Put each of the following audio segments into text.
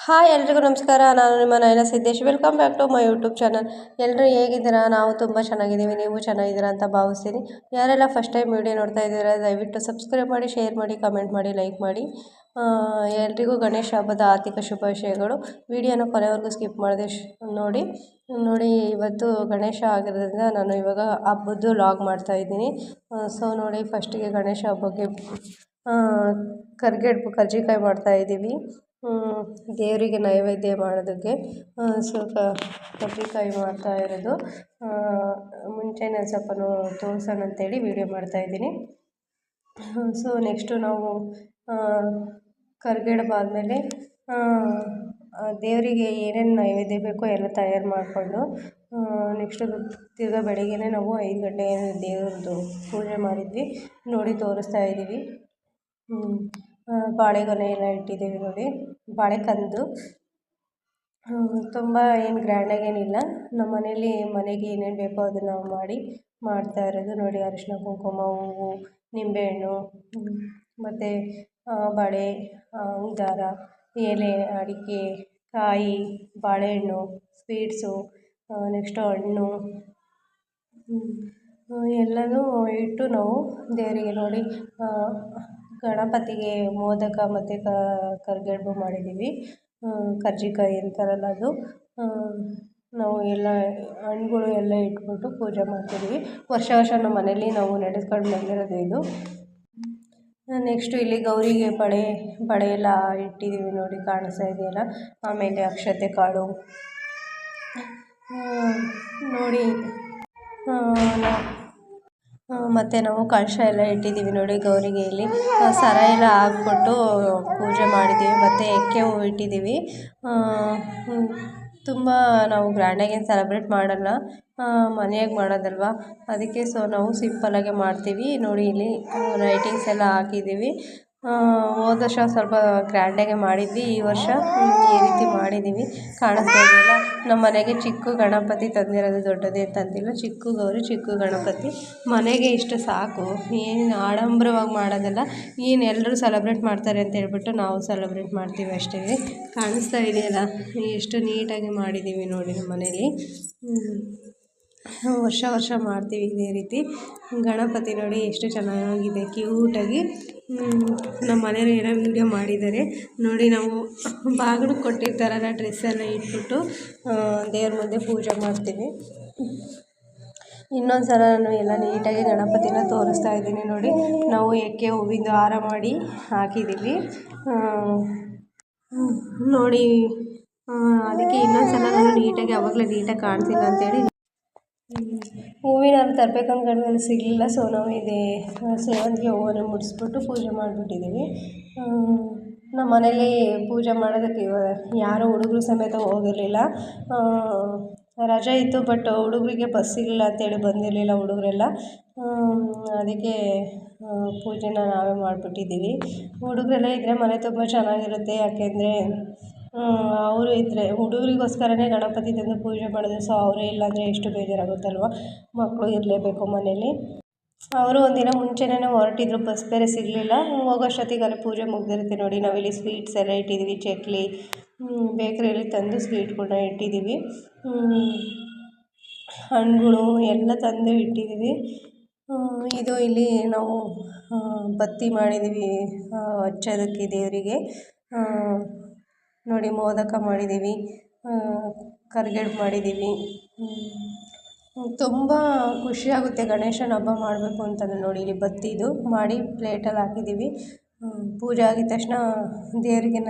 Hi ಎಲ್ರಿಗೂ ನಮಸ್ಕಾರ. ನಾನು ನಿಮ್ಮ Nayana Siddesh. Welcome back to my YouTube channel. ಎಲ್ಲರೂ ಹೇಗಿದ್ದೀರಾ? ನಾವು ತುಂಬ ಚೆನ್ನಾಗಿದ್ದೀವಿ, ನೀವು ಚೆನ್ನಾಗಿದ್ದೀರಾ ಅಂತ ಭಾವಿಸ್ತೀನಿ. ಯಾರೆಲ್ಲ ಫಸ್ಟ್ ಟೈಮ್ ವಿಡಿಯೋ ನೋಡ್ತಾ ಇದ್ದೀರಾ ದಯವಿಟ್ಟು ಸಬ್ಸ್ಕ್ರೈಬ್ ಮಾಡಿ, ಶೇರ್ ಮಾಡಿ, ಕಮೆಂಟ್ ಮಾಡಿ, ಲೈಕ್ ಮಾಡಿ. ಎಲ್ರಿಗೂ ಗಣೇಶ ಹಬ್ಬದ ಆರ್ಥಿಕ ಶುಭಾಶಯಗಳು. ವಿಡಿಯೋನ ಕೊನೆವರೆಗೂ ಸ್ಕಿಪ್ ಮಾಡದೆ ನೋಡಿ. ಇವತ್ತು ಗಣೇಶ ಆಗಿರೋದ್ರಿಂದ ನಾನು ಇವಾಗ ಹಬ್ಬದ್ದು ಲಾಗ್ ಮಾಡ್ತಾ ಇದ್ದೀನಿ. ಸೊ ನೋಡಿ, ಫಸ್ಟಿಗೆ ಗಣೇಶ ಹಬ್ಬಕ್ಕೆ ಕರ್ಜಿಕಾಯಿ ಮಾಡ್ತಾ ಇದ್ದೀವಿ. ದೇವರಿಗೆ ನೈವೇದ್ಯ ಮಾಡೋದಕ್ಕೆ ಸ್ವಲ್ಪ ಕರ್ಜಿಕಾಯಿ ಮಾಡ್ತಾ ಇರೋದು. ಮುಂಚೆನೇ ಸ್ವಲ್ಪ ತೋರಿಸೋಣ ಅಂತೇಳಿ ವಿಡಿಯೋ ಮಾಡ್ತಾಯಿದ್ದೀನಿ. ಸೊ ನೆಕ್ಸ್ಟು ನಾವು ಕರ್ಗಡಬು ಆದಮೇಲೆ ದೇವರಿಗೆ ಏನೇನು ನೈವೇದ್ಯ ಬೇಕೋ ಎಲ್ಲ ತಯಾರು ಮಾಡಿಕೊಂಡು ನೆಕ್ಸ್ಟು ತಿರ್ಗಾ ಬೆಳಗ್ಗೆನೇ ನಾವು 5 ಗಂಟೆಗೆ ದೇವ್ರದ್ದು ಪೂಜೆ ಮಾಡಿದ್ವಿ. ನೋಡಿ ತೋರಿಸ್ತಾ ಇದ್ದೀವಿ. ಬಾಳೆಗೊನೆ ಎಲ್ಲ ಇಟ್ಟಿದ್ದೀವಿ ನೋಡಿ, ಬಾಳೆಕಂದು. ತುಂಬ ಏನು ಗ್ರ್ಯಾಂಡಾಗೇನಿಲ್ಲ, ನಮ್ಮ ಮನೆಗೆ ಏನೇನು ಬೇಕೋ ಅದನ್ನು ನಾವು ಮಾಡ್ತಾ ಇರೋದು ನೋಡಿ. ಅರಿಶಿನ, ಕುಂಕುಮ, ಹೂವು, ನಿಂಬೆಹಣ್ಣು ಮತ್ತು ಬಳೆ, ದಾರ, ಎಲೆ, ಅಡಿಕೆ, ಕಾಯಿ, ಬಾಳೆಹಣ್ಣು, ಸ್ವೀಟ್ಸು, ನೆಕ್ಸ್ಟು ಹಣ್ಣು ಎಲ್ಲನೂ ಇಟ್ಟು ನಾವು ದೇವರಿಗೆ ನೋಡಿ ಗಣಪತಿಗೆ ಮೋದಕ ಮತ್ತು ಕರ್ಗಡಬು ಮಾಡಿದ್ದೀವಿ. ಕರ್ಜಿಕಾಯಿ ಅಂತಾರಲ್ಲ ಅದು. ನಾವು ಎಲ್ಲ ಹಣ್ಣುಗಳು ಎಲ್ಲ ಇಟ್ಬಿಟ್ಟು ಪೂಜೆ ಮಾಡ್ತಿದ್ದೀವಿ. ವರ್ಷ ನಮ್ಮ ಮನೇಲಿ ನಾವು ನಡೆಸ್ಕೊಂಡು ಬಂದಿರೋದು ಇದು. ನೆಕ್ಸ್ಟು ಇಲ್ಲಿ ಗೌರಿಗೆ ಬಳೆ ಎಲ್ಲ ಇಟ್ಟಿದ್ದೀವಿ ನೋಡಿ, ಕಾಣಿಸ್ತಾ ಇದೆಯಲ್ಲ. ಆಮೇಲೆ ಅಕ್ಷತೆ ಕಾಳು ನೋಡಿ, ಮತ್ತು ನಾವು ಕಳಶ ಎಲ್ಲ ಇಟ್ಟಿದ್ದೀವಿ ನೋಡಿ. ಗೌರಿಗೆ ಇಲ್ಲಿ ಸರ ಎಲ್ಲ ಹಾಕ್ಬಿಟ್ಟು ಪೂಜೆ ಮಾಡಿದ್ದೀವಿ. ಮತ್ತು ಎಕ್ಕೆ ಹೂವು ಇಟ್ಟಿದ್ದೀವಿ. ತುಂಬ ನಾವು ಗ್ರ್ಯಾಂಡಾಗೇನು ಸೆಲೆಬ್ರೇಟ್ ಮಾಡಲ್ಲ, ಮನೆಯಾಗೆ ಮಾಡೋದಲ್ವ, ಅದಕ್ಕೆ ಸೊ ನಾವು ಸಿಂಪಲ್ಲಾಗೆ ಮಾಡ್ತೀವಿ ನೋಡಿ. ಇಲ್ಲಿ ಲೈಟಿಂಗ್ಸ್ ಎಲ್ಲ ಹಾಕಿದ್ದೀವಿ. ಹೋದ ವರ್ಷ ಸ್ವಲ್ಪ ಗ್ರ್ಯಾಂಡಾಗೆ ಮಾಡಿದ್ವಿ, ಈ ವರ್ಷ ಈ ರೀತಿ ಮಾಡಿದ್ದೀವಿ. ಕಾಣಿಸ್ತಾ ಇದೆಯಲ್ಲ, ನಮ್ಮ ಮನೆಗೆ ಚಿಕ್ಕ ಗಣಪತಿ ತಂದಿರೋದು, ದೊಡ್ಡದೇ ತಂದಿಲ್ಲ. ಚಿಕ್ಕ ಗೌರಿ, ಚಿಕ್ಕ ಗಣಪತಿ ಮನೆಗೆ ಇಷ್ಟು ಸಾಕು. ಏನು ಆಡಂಬರವಾಗಿ ಮಾಡೋದಲ್ಲ, ಏನು ಎಲ್ಲರೂ ಸೆಲೆಬ್ರೇಟ್ ಮಾಡ್ತಾರೆ ಅಂತ ಹೇಳ್ಬಿಟ್ಟು ನಾವು ಸೆಲೆಬ್ರೇಟ್ ಮಾಡ್ತೀವಿ ಅಷ್ಟೇ. ಕಾಣಿಸ್ತಾ ಇದೆಯಲ್ಲ ಎಷ್ಟು ನೀಟಾಗಿ ಮಾಡಿದ್ದೀವಿ ನೋಡಿ. ನಮ್ಮ ಮನೇಲಿ ವರ್ಷ ಮಾಡ್ತೀವಿ ಇದೇ ರೀತಿ. ಗಣಪತಿ ನೋಡಿ ಎಷ್ಟು ಚೆನ್ನಾಗಿದೆ, ಕ್ಯೂಟಾಗಿ. ನಮ್ಮ ಮನೆಯವ್ರು ಏನೋ ವೀಡಿಯೋ ಮಾಡಿದ್ದಾರೆ ನೋಡಿ. ನಾವು ಬಾಗಿಲಿಗೆ ಕೊಟ್ಟಿರ್ತಾರಲ್ಲ ಡ್ರೆಸ್ ಎಲ್ಲ ಇಟ್ಬಿಟ್ಟು ದೇವ್ರ ಮುಂದೆ ಪೂಜೆ ಮಾಡ್ತೀವಿ. ಇನ್ನೊಂದು ಸಲ ನಾನು ಎಲ್ಲ ನೀಟಾಗಿ ಗಣಪತಿನ ತೋರಿಸ್ತಾ ಇದ್ದೀನಿ ನೋಡಿ. ನಾವು ಎಕ್ಕೆ ಹೂವಿಂದು ಹಾರ ಮಾಡಿ ಹಾಕಿದ್ದೀವಿ ನೋಡಿ. ಅದಕ್ಕೆ ಇನ್ನೊಂದು ಸಲ ನಾನು ನೀಟಾಗಿ ಆವಾಗಲೇ ನೀಟಾಗಿ ಕಾಣ್ತಿಲ್ಲ ಅಂತೇಳಿ ಹೂವಿನ ಹಾರ ತರಬೇಕು ಅಂದ್ಕೊಂಡ್ಮೇಲೆ ಸಿಗಲಿಲ್ಲ. ಸೊ ನಾವು ಇದೇ ಸೇವಂತಿಗೆ ಹೂವನ್ನು ಮುಡಿಸ್ಬಿಟ್ಟು ಪೂಜೆ ಮಾಡಿಬಿಟ್ಟಿದ್ದೀವಿ. ನಮ್ಮ ಮನೇಲಿ ಪೂಜೆ ಮಾಡೋದಕ್ಕೆ ಯಾರೂ ಹುಡುಗರು ಸಮೇತ ಹೋಗಿರಲಿಲ್ಲ. ರಜೆ ಇತ್ತು, ಬಟ್ ಹುಡುಗರಿಗೆ ಬಸ್ ಸಿಗಲಿಲ್ಲ ಅಂತೇಳಿ ಬಂದಿರಲಿಲ್ಲ ಹುಡುಗರೆಲ್ಲ. ಅದಕ್ಕೆ ಪೂಜೆನ ನಾವೇ ಮಾಡಿಬಿಟ್ಟಿದ್ದೀವಿ. ಹುಡುಗರೆಲ್ಲ ಇದ್ದರೆ ಮನೆ ತುಂಬ ಚೆನ್ನಾಗಿರುತ್ತೆ. ಯಾಕೆಂದರೆ ಅವರು ಇದ್ದರೆ ಹುಡುಗರಿಗೋಸ್ಕರನೇ ಗಣಪತಿ ತಂದು ಪೂಜೆ ಮಾಡೋದು. ಸೊ ಅವರೇ ಇಲ್ಲಾಂದರೆ ಎಷ್ಟು ಬೇಜಾರಾಗುತ್ತಲ್ವ. ಮಕ್ಕಳು ಇರಲೇಬೇಕು ಮನೇಲಿ. ಅವರು ಒಂದಿನ ಮುಂಚೆನೇ ಹೊರಟಿದ್ರು, ಬಸ್ ಬೇರೆ ಸಿಗಲಿಲ್ಲ. ಹೋಗೋಷ್ಟೊತ್ತಿಗೆ ಅಲ್ಲಿ ಪೂಜೆ ಮುಗಿದಿರುತ್ತೆ ನೋಡಿ. ನಾವಿಲ್ಲಿ ಸ್ವೀಟ್ಸ್ ಎಲ್ಲ ಇಟ್ಟಿದ್ದೀವಿ, ಚಕ್ಲಿ, ಬೇಕ್ರಿಯಲ್ಲಿ ತಂದು ಸ್ವೀಟ್ಗಳನ್ನ ಇಟ್ಟಿದ್ದೀವಿ. ಹಣ್ಣುಗಳು ಎಲ್ಲ ತಂದು ಇಟ್ಟಿದ್ದೀವಿ. ಇದು ಇಲ್ಲಿ ನಾವು ಬತ್ತಿ ಮಾಡಿದ್ದೀವಿ ಹಚ್ಚೋದಕ್ಕೆ ದೇವರಿಗೆ ನೋಡಿ. ಮೋದಕ ಮಾಡಿದ್ದೀವಿ, ಕರ್ಗಡಬು ಮಾಡಿದ್ದೀವಿ. ತುಂಬ ಖುಷಿಯಾಗುತ್ತೆ ಗಣೇಶನ ಹಬ್ಬ ಮಾಡಬೇಕು ಅಂತಂದರೆ ನೋಡಿ. ಇಲ್ಲಿ ಬತ್ತಿದು ಮಾಡಿ ಪ್ಲೇಟಲ್ಲಿ ಹಾಕಿದ್ದೀವಿ. ಪೂಜೆ ಆಗಿದ ತಕ್ಷಣ ದೇವರಿಗೆ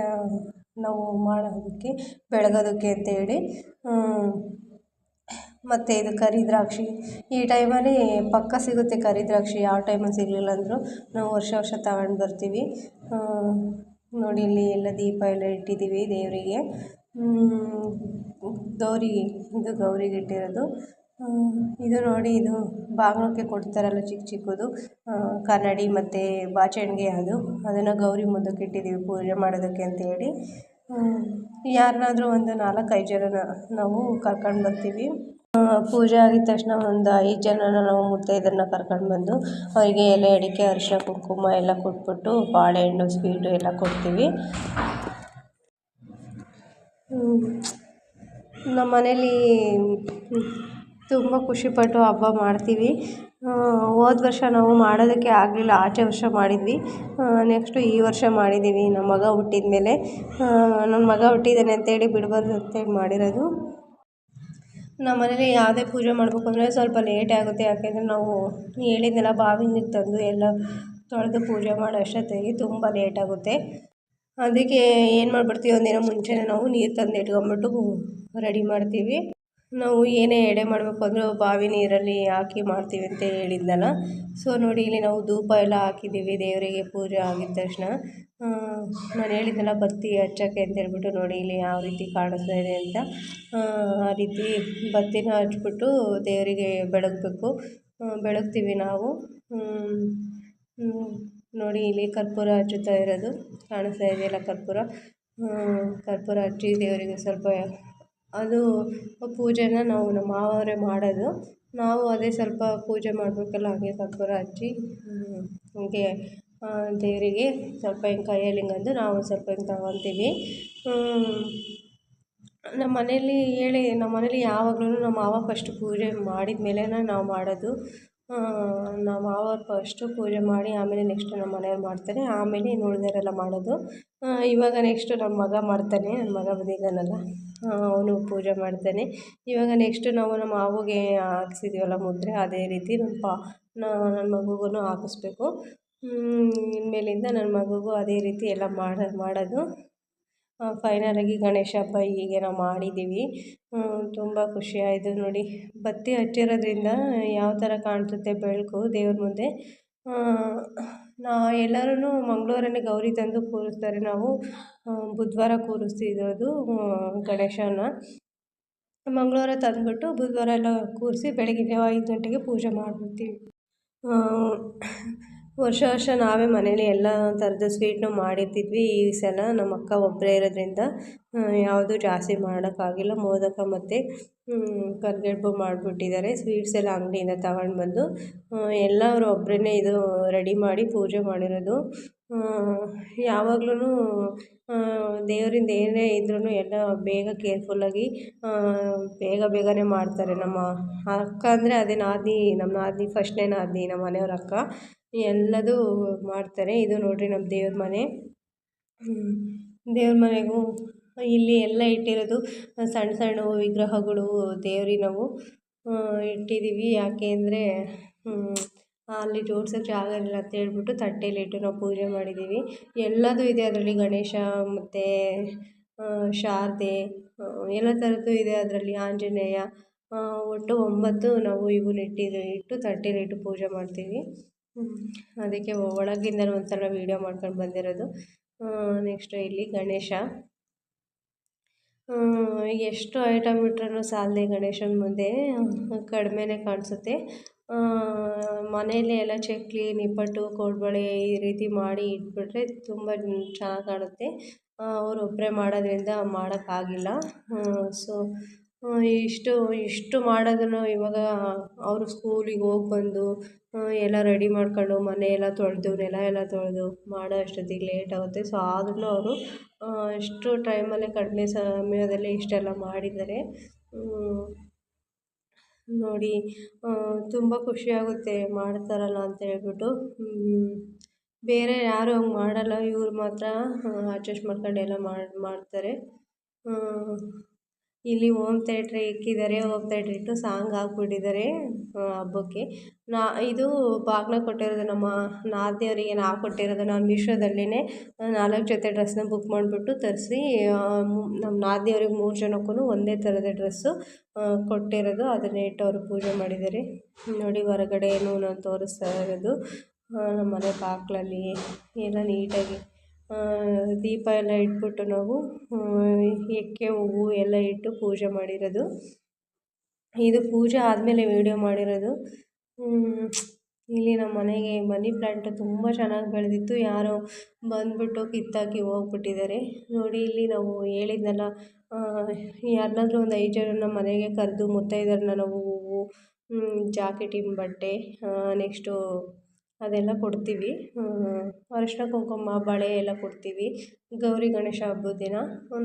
ನಾವು ಮಾಡೋದಕ್ಕೆ ಬೆಳಗೋದಕ್ಕೆ ಅಂತೇಳಿ. ಮತ್ತು ಇದು ಕರಿ ದ್ರಾಕ್ಷಿ ಈ ಟೈಮಲ್ಲಿ ಪಕ್ಕ ಸಿಗುತ್ತೆ. ಕರಿ ದ್ರಾಕ್ಷಿ ಯಾವ ಟೈಮಲ್ಲಿ ಸಿಗಲಿಲ್ಲ ಅಂದರೂ ನಾವು ವರ್ಷ ತಗೊಂಡು ಬರ್ತೀವಿ ನೋಡಿ. ಇಲ್ಲಿ ಎಲ್ಲ ದೀಪ ಎಲ್ಲ ಇಟ್ಟಿದ್ದೀವಿ ದೇವರಿಗೆ. ಗೌರಿಗೆ ಇಟ್ಟಿರೋದು ಇದು ನೋಡಿ. ಇದು ಬಾಗಿಲಕ್ಕೆ ಕೊಡ್ತಾರಲ್ಲ ಚಿಕ್ಕದು ಕನ್ನಡಿ ಮತ್ತು ಬಾಚಣಿಗೆ, ಅದನ್ನು ಗೌರಿ ಮುಂದಕ್ಕೆ ಇಟ್ಟಿದ್ದೀವಿ ಪೂಜೆ ಮಾಡೋದಕ್ಕೆ ಅಂತೇಳಿ. ಯಾರನ್ನಾದರೂ ಒಂದು 4-5 ಜನನ ನಾವು ಕರ್ಕೊಂಡು ಬರ್ತೀವಿ. ಪೂಜೆ ಆಗಿದ ತಕ್ಷಣ ಒಂದು 5 ಜನನ ನಾವು ಮುತ್ತೈದೆಯರನ್ನ ಕರ್ಕೊಂಡು ಬಂದು ಅವರಿಗೆ ಎಲೆ, ಅಡಿಕೆ, ಅರಿಶಿನ, ಕುಂಕುಮ ಎಲ್ಲ ಕೊಟ್ಬಿಟ್ಟು ಬಾಳೆಹಣ್ಣು, ಸ್ವೀಟು ಎಲ್ಲ ಕೊಡ್ತೀವಿ. ನಮ್ಮ ಮನೇಲಿ ತುಂಬ ಖುಷಿಪಟ್ಟು ಹಬ್ಬ ಮಾಡ್ತೀವಿ. ಹೋದ ವರ್ಷ ನಾವು ಮಾಡೋದಕ್ಕೆ ಆಗಲಿಲ್ಲ, ಆಚೆ ವರ್ಷ ಮಾಡಿದ್ವಿ. ನೆಕ್ಸ್ಟು ಈ ವರ್ಷ ಮಾಡಿದ್ದೀವಿ ನಮ್ಮ ಮಗ ಹುಟ್ಟಿದ ಮೇಲೆ. ನನ್ನ ಮಗ ಹುಟ್ಟಿದ್ದಾನೆ ಅಂತೇಳಿ ಬಿಡಬಾರ್ದು ಅಂತೇಳಿ ಮಾಡಿರೋದು. ನಮ್ಮ ಮನೇಲಿ ಯಾವುದೇ ಪೂಜೆ ಮಾಡಬೇಕು ಅಂದರೆ ಸ್ವಲ್ಪ ಲೇಟೇ ಆಗುತ್ತೆ. ಯಾಕೆಂದರೆ ನಾವು ಹೇಳಿದ್ನೆಲ್ಲ ಬಾವಿ ನೀರು ತಂದು ಎಲ್ಲ ತೊಳೆದು ಪೂಜೆ ಮಾಡೋ ಅಷ್ಟೊತ್ತಿಗೆ ತುಂಬ ಲೇಟಾಗುತ್ತೆ. ಅದಕ್ಕೆ ಏನು ಮಾಡಿಬಿಡ್ತೀವಿ, ಒಂದಿನ ಮುಂಚೆನೇ ನಾವು ನೀರು ತಂದು ಇಟ್ಕೊಂಬಿಟ್ಟು ರೆಡಿ ಮಾಡ್ತೀವಿ. ನಾವು ಏನೇ ಎಡೆ ಮಾಡಬೇಕು ಅಂದರೂ ಬಾವಿ ನೀರಲ್ಲಿ ಹಾಕಿ ಮಾಡ್ತೀವಿ ಅಂತ ಹೇಳಿದ್ನಲ್ಲ. ಸೊ ನೋಡಿ, ಇಲ್ಲಿ ನಾವು ಧೂಪ ಎಲ್ಲ ಹಾಕಿದ್ದೀವಿ ದೇವರಿಗೆ ಪೂಜೆ ಆಗಿದ ತಕ್ಷಣ. ನಾನು ಹೇಳಿದ್ನಲ್ಲ ಬತ್ತಿ ಹಚ್ಚೋಕ್ಕೆ ಅಂತ ಹೇಳ್ಬಿಟ್ಟು, ನೋಡಿ ಇಲ್ಲಿ ಯಾವ ರೀತಿ ಕಾಣಿಸ್ತಾ ಇದೆ ಅಂತ. ಆ ರೀತಿ ಬತ್ತಿನ ಹಚ್ಬಿಟ್ಟು ದೇವರಿಗೆ ಬೆಳಗಬೇಕು, ಬೆಳಗ್ತೀವಿ ನಾವು. ನೋಡಿ ಇಲ್ಲಿ ಕರ್ಪೂರ ಹಚ್ಚುತ್ತಾ ಇರೋದು ಕಾಣಿಸ್ತಾ ಇದೆಯಲ್ಲ, ಕರ್ಪೂರ ಹಚ್ಚಿ ದೇವರಿಗೆ ಸ್ವಲ್ಪ ಅದು ಪೂಜೆನ ನಾವು ನಮ್ಮ ಮಾವವರೇ ಮಾಡೋದು. ನಾವು ಅದೇ ಸ್ವಲ್ಪ ಪೂಜೆ ಮಾಡಬೇಕಲ್ಲ, ಹಾಗೆ ಕರ್ಪೂರ ಹಚ್ಚಿ ಹೀಗೆ ದೇವರಿಗೆ ಸ್ವಲ್ಪ ಹಿಂಗೆ ಕೈಯಲ್ಲಿ ಹಿಂಗಂದು ನಾವು ಸ್ವಲ್ಪ ಹಿಂಗೆ ತಗೊತೀವಿ. ನಮ್ಮ ಮನೇಲಿ ಯಾವಾಗ್ಲೂ ನಮ್ಮ ಮಾವ ಫಸ್ಟ್ ಪೂಜೆ ಮಾಡಿದ ಮೇಲೇ ನಾವು ಮಾಡೋದು. ನಮ್ಮ ಮಾವ ಫಸ್ಟು ಪೂಜೆ ಮಾಡಿ ಆಮೇಲೆ ನೆಕ್ಸ್ಟ್ ನಮ್ಮ ಮನೆಯವ್ರು ಮಾಡ್ತಾರೆ, ಆಮೇಲೆ ಇನ್ನು ಉಳಿದವರೆಲ್ಲ ಮಾಡೋದು. ಇವಾಗ ನೆಕ್ಸ್ಟು ನನ್ನ ಮಗ ಮಾಡ್ತಾನೆ, ನನ್ನ ಮಗ ಬಂದಿದ್ದಾನಲ್ಲ ಅವನು ಪೂಜೆ ಮಾಡ್ತಾನೆ. ಇವಾಗ ನೆಕ್ಸ್ಟು ನಾವು ನಮ್ಮ ಮಾವಗೆ ಹಾಕ್ಸಿದ್ದೀವಲ್ಲ ಮುದ್ರೆ, ಅದೇ ರೀತಿ ನನ್ನ ಮಗುಗೂ ಹಾಕಿಸ್ಬೇಕು. ಇನ್ಮೇಲಿಂದ ನನ್ನ ಮಗುಗೂ ಅದೇ ರೀತಿ ಎಲ್ಲ ಮಾಡೋದು. ಫೈನಲಾಗಿ ಗಣೇಶ ಹಬ್ಬ ಹೀಗೆ ನಾವು ಮಾಡಿದ್ದೀವಿ. ತುಂಬ ಖುಷಿಯಾಯಿತು ನೋಡಿ. ಬತ್ತಿ ಹಚ್ಚಿರೋದ್ರಿಂದ ಯಾವ ಥರ ಕಾಣಿಸುತ್ತೆ ಬೆಳಕು ದೇವ್ರ ಮುಂದೆ. ಎಲ್ಲರೂ ಮಂಗಳವಾರನೇ ಗೌರಿ ತಂದು ಕೂರಿಸ್ತಾರೆ. ನಾವು ಬುಧವಾರ ಕೂರಿಸ್ತಿರೋದು ಗಣೇಶನ. ಮಂಗಳವಾರ ತಂದುಬಿಟ್ಟು ಬುಧವಾರ ಎಲ್ಲ ಕೂರಿಸಿ ಬೆಳಗ್ಗೆ 5 ಗಂಟೆಗೆ ಪೂಜೆ ಮಾಡಿಬಿಡ್ತೀವಿ. ವರ್ಷ ನಾವೇ ಮನೇಲಿ ಎಲ್ಲ ಥರದ ಸ್ವೀಟ್ನೂ ಮಾಡಿರ್ತಿದ್ವಿ. ಈ ಸಲ ನಮ್ಮ ಅಕ್ಕ ಒಬ್ಬರೇ ಇರೋದ್ರಿಂದ ಯಾವುದೂ ಜಾಸ್ತಿ ಮಾಡೋಕ್ಕಾಗಿಲ್ಲ. ಮೋದಕ ಮತ್ತು ಕರಿಗಡುಬು ಮಾಡಿಬಿಟ್ಟಿದ್ದಾರೆ. ಸ್ವೀಟ್ಸ್ ಎಲ್ಲ ಅಂಗಡಿಯಿಂದ ತಗೊಂಡು ಬಂದು ಎಲ್ಲ ಅವರು ಒಬ್ಬರೇ ಇದು ರೆಡಿ ಮಾಡಿ ಪೂಜೆ ಮಾಡಿರೋದು. ಯಾವಾಗ್ಲೂ ದೇವರಿಂದ ಏನೇ ಇದ್ರೂ ಎಲ್ಲ ಬೇಗ ಕೇರ್ಫುಲ್ಲಾಗಿ ಬೇಗನೆ ಮಾಡ್ತಾರೆ. ನಮ್ಮ ಅಕ್ಕ ಅಂದರೆ ಅದೇ ನಾದಿನಿ, ನಮ್ಮ ನಾದಿನಿ ಫಸ್ಟ್ನೇ ನಾದಿನಿ, ನಮ್ಮ ಮನೆಯವ್ರ ಅಕ್ಕ. ಎಲ್ಲದೂ ಮಾಡ್ತಾರೆ. ಇದು ನೋಡಿರಿ ನಮ್ಮ ದೇವ್ರ ಮನೆ. ದೇವ್ರ ಮನೆಗೂ ಇಲ್ಲಿ ಎಲ್ಲ ಇಟ್ಟಿರೋದು ಸಣ್ಣ ಸಣ್ಣ ವಿಗ್ರಹಗಳು ದೇವ್ರಿಗೆ ನಾವು ಇಟ್ಟಿದ್ದೀವಿ. ಯಾಕೆ ಅಂದರೆ ಅಲ್ಲಿ ಜೋಡ್ಸೋಕ್ಕೆ ಜಾಗ ಇರಲಿಲ್ಲ ಅಂತ ಹೇಳ್ಬಿಟ್ಟು ತಟ್ಟೆಲಿಟ್ಟು ನಾವು ಪೂಜೆ ಮಾಡಿದ್ದೀವಿ. ಎಲ್ಲದೂ ಇದೆ ಅದರಲ್ಲಿ, ಗಣೇಶ ಮತ್ತು ಶಾರದೆ ಎಲ್ಲ ಥರದ್ದು ಇದೆ ಅದರಲ್ಲಿ, ಆಂಜನೇಯ. ಒಟ್ಟು 9 ನಾವು ಇವನ್ನ ಇಟ್ಟು ತಟ್ಟೆಲಿಟ್ಟು ಪೂಜೆ ಮಾಡ್ತೀವಿ. ಅದಕ್ಕೆ ಒಳಗಿಂದಲೂ ಒಂದ್ಸಲ ವೀಡಿಯೋ ಮಾಡ್ಕೊಂಡು ಬಂದಿರೋದು. ನೆಕ್ಸ್ಟು ಇಲ್ಲಿ ಗಣೇಶ. ಎಷ್ಟು ಐಟಮ್ ಇಟ್ರೂ ಸಾಲದೆ ಗಣೇಶನ ಮುಂದೆ, ಕಡಿಮೆನೇ ಕಾಣಿಸುತ್ತೆ. ಮನೆಯಲ್ಲೇ ಎಲ್ಲ ಚಕ್ಲಿ, ನಿಪ್ಪಟ್ಟು, ಕೋಡುಬಳೆ ಈ ರೀತಿ ಮಾಡಿ ಇಟ್ಬಿಟ್ರೆ ತುಂಬ ಚೆನ್ನಾಗಿ ಕಾಣುತ್ತೆ. ಅವರೊಬ್ಬರೇ ಮಾಡೋದ್ರಿಂದ ಮಾಡೋಕ್ಕಾಗಿಲ್ಲ. ಸೊ ಇಷ್ಟು ಮಾಡೋದನ್ನು ಇವಾಗ ಅವರು ಸ್ಕೂಲಿಗೆ ಹೋಗಿ ಬಂದು ಎಲ್ಲ ರೆಡಿ ಮಾಡ್ಕೊಂಡು ಮನೆ ಎಲ್ಲ ತೊಳೆದು ನೆಲ ಎಲ್ಲ ತೊಳೆದು ಮಾಡೋ ಅಷ್ಟೊತ್ತಿಗೆ ಲೇಟ್ ಆಗುತ್ತೆ. ಸೊ ಆದ್ರೂ ಅವರು ಇಷ್ಟು ಟೈಮಲ್ಲೇ ಕಡಿಮೆ ಸಮಯದಲ್ಲೇ ಇಷ್ಟೆಲ್ಲ ಮಾಡಿದ್ದಾರೆ. ನೋಡಿ ತುಂಬ ಖುಷಿಯಾಗುತ್ತೆ ಮಾಡ್ತಾರಲ್ಲ ಅಂತ ಹೇಳ್ಬಿಟ್ಟು. ಬೇರೆ ಯಾರೂ ಹಂಗೆ ಮಾಡಲ್ಲ, ಇವ್ರು ಮಾತ್ರ ಅಡ್ಜಸ್ಟ್ ಮಾಡ್ಕೊಂಡು ಎಲ್ಲ ಮಾಡ್ತಾರೆ. ಇಲ್ಲಿ ಹೋಮ್ ಥಿಯೇಟ್ರ್ ಇಕ್ಕಿದ್ದಾರೆ. ಹೋಮ್ ಥಿಯೇಟ್ರ್ ಇಟ್ಟು ಸಾಂಗ್ ಹಾಕ್ಬಿಟ್ಟಿದ್ದಾರೆ ಹಬ್ಬಕ್ಕೆ. ಇದು ಬಾಗ್ನ ಕೊಟ್ಟಿರೋದು ನಮ್ಮ ನಾದಿನಿಯವರಿಗೆ ನಾವು ಕೊಟ್ಟಿರೋದು. ನಾನು ಮೀಶೋದಲ್ಲೇ 4 ಜೊತೆ ಡ್ರೆಸ್ನ ಬುಕ್ ಮಾಡಿಬಿಟ್ಟು ತರಿಸಿ ನಮ್ಮ ನಾದಿನಿಯವ್ರಿಗೆ 3 ಜನಕ್ಕೂ ಒಂದೇ ಥರದ ಡ್ರೆಸ್ಸು ಕೊಟ್ಟಿರೋದು. ಅದನ್ನೇ ಇಟ್ಟು ಅವರು ಪೂಜೆ ಮಾಡಿದ್ದಾರೆ. ನೋಡಿ ಹೊರಗಡೆನೂ ನಾನು ತೋರಿಸ್ತಾ ಇರೋದು. ನಮ್ಮ ಮನೆ ಬಾಗಿಲಲ್ಲಿ ಎಲ್ಲ ನೀಟಾಗಿ ದೀಪ ಎಲ್ಲ ಇಟ್ಬಿಟ್ಟು ನಾವು ಎಕ್ಕೆ ಹೂವು ಎಲ್ಲ ಇಟ್ಟು ಪೂಜೆ ಮಾಡಿರೋದು. ಇದು ಪೂಜೆ ಆದಮೇಲೆ ವೀಡಿಯೋ ಮಾಡಿರೋದು. ಇಲ್ಲಿ ನಮ್ಮ ಮನೆಗೆ ಮನಿ ಪ್ಲ್ಯಾಂಟ್ ತುಂಬ ಚೆನ್ನಾಗಿ ಬೆಳೆದಿತ್ತು. ಯಾರೋ ಬಂದುಬಿಟ್ಟು ಕಿತ್ತಾಕಿ ಹೋಗ್ಬಿಟ್ಟಿದ್ದಾರೆ. ನೋಡಿ ಇಲ್ಲಿ ನಾವು ಹೇಳಿದ್ನಲ್ಲ, ಯಾರನ್ನಾದ್ರೂ ಒಂದು 5 ಜನನ ಮನೆಗೆ ಕರೆದು ಮುತ್ತೈದೆಯರನ್ನ ನಾವು ಹೂವು, ಜಾಕೆಟಿನ ಬಟ್ಟೆ, ನೆಕ್ಸ್ಟು ಅದೆಲ್ಲ ಕೊಡ್ತೀವಿ. ಅರಿಶಿನ ಕುಂಕುಮ ಬಳೆ ಎಲ್ಲ ಕೊಡ್ತೀವಿ. ಗೌರಿ ಗಣೇಶ ಹಬ್ಬದ ದಿನ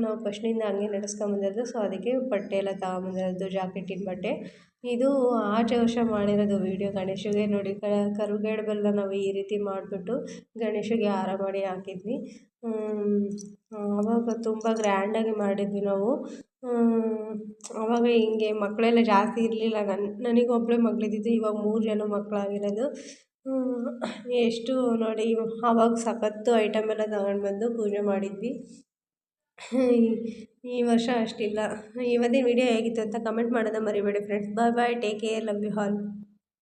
ನಾವು ಫಸ್ಟ್ನಿಂದ ಹಂಗೆ ನಡೆಸ್ಕೊಂಬಂದಿರೋದು. ಸೊ ಅದಕ್ಕೆ ಬಟ್ಟೆ ಎಲ್ಲ ತಗೊಂಬಂದಿರೋದು, ಜಾಕೆಟಿನ ಬಟ್ಟೆ. ಇದು ಆಚೆ ವರ್ಷ ಮಾಡಿರೋದು ವೀಡಿಯೋ ಗಣೇಶಗೆ ನೋಡಿ. ಕರ್ಗಡೆ ಬೆಲ್ಲ ನಾವು ಈ ರೀತಿ ಮಾಡಿಬಿಟ್ಟು ಗಣೇಶಗೆ ಹಾರ ಮಾಡಿ ಹಾಕಿದ್ವಿ. ಆವಾಗ ತುಂಬ ಗ್ರ್ಯಾಂಡಾಗಿ ಮಾಡಿದ್ವಿ ನಾವು. ಆವಾಗ ಹಿಂಗೆ ಮಕ್ಕಳೆಲ್ಲ ಜಾಸ್ತಿ ಇರಲಿಲ್ಲ. ನನಗೆ ಒಬ್ಬಳೇ ಮಗಳಿದ್ದಿದ್ದು. ಇವಾಗ 3 ಜನ ಮಕ್ಕಳಾಗಿರೋದು. ಎಷ್ಟು ನೋಡಿ ಆವಾಗ ಸಖತ್ತು ಐಟಮ್ ಎಲ್ಲ ತಗೊಂಡು ಬಂದು ಪೂಜೆ ಮಾಡಿದ್ವಿ. ಈ ವರ್ಷ ಅಷ್ಟಿಲ್ಲ. ಇವತ್ತಿನ ವಿಡಿಯೋ ಹೇಗಿತ್ತು ಅಂತ ಕಮೆಂಟ್ ಮಾಡೋದನ್ನ ಮರಿಬೇಡಿ friends. Bye bye, take care, love you all.